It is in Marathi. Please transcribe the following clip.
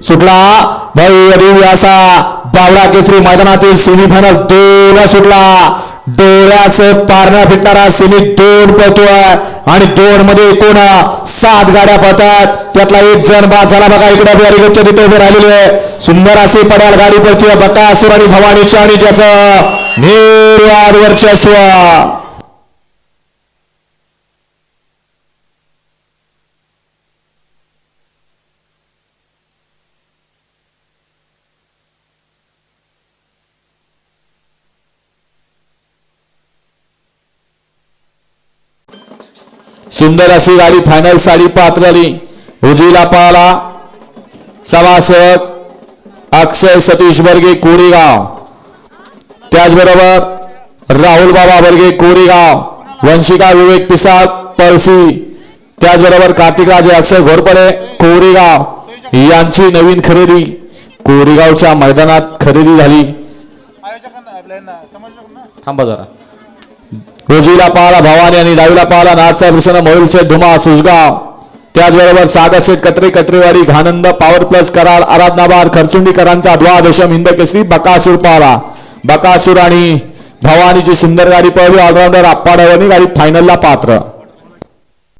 सुटला भव्य दिव्य असा बावडा केसरी मैदानातील सेमीफायनल 2 सुटला. डोळ्याचं पारणा फिटणारा सेमी 2 पळतोय आणि 2 मध्ये एकूण 7 गाड्या पळतात. त्यातला एक जण बाद झाला बघा. इकडे बिहारीच्या तिथे उभे राहिलेले आहे. सुंदर अशी पड्याल गाडी पळते बकासूर आणि भवानीची आणि त्याचं निर्वाद वर्चस्व. सुंदर अशी गाडी फायनल साठी पात्र झाली. उजवीला पाला समासेवक अक्षय सतीश बर्गे कोरेगाव, त्याचबरोबर राहुल बाबा बर्गे कोरेगाव, वंशिका विवेक पिसाक पळशी, त्याचबरोबर कार्तिक राजे अक्षय घोरपडे कोरेगाव यांची नवीन खरेदी कोरेगावच्या मैदानात खरेदी झाली. थांबा जरा. उजवीला पाला भवानी आणि डावीला पाला नाथसाहेब प्रसन्न मोहिल शेठ धुमा सुसगाव, त्याचबरोबर सागर शेठ कटरे कटरेवाडी घानंद पॉवर प्लस करार आराधनाबाद खरचुंडीकरांचा द्वादशम हिंद केसरी बकासूर पाला. बकासूर आणि भवानीची सुंदर गाडी पळली. ऑलराऊंडर आप्पाडवणी गाडी फायनलला पात्र.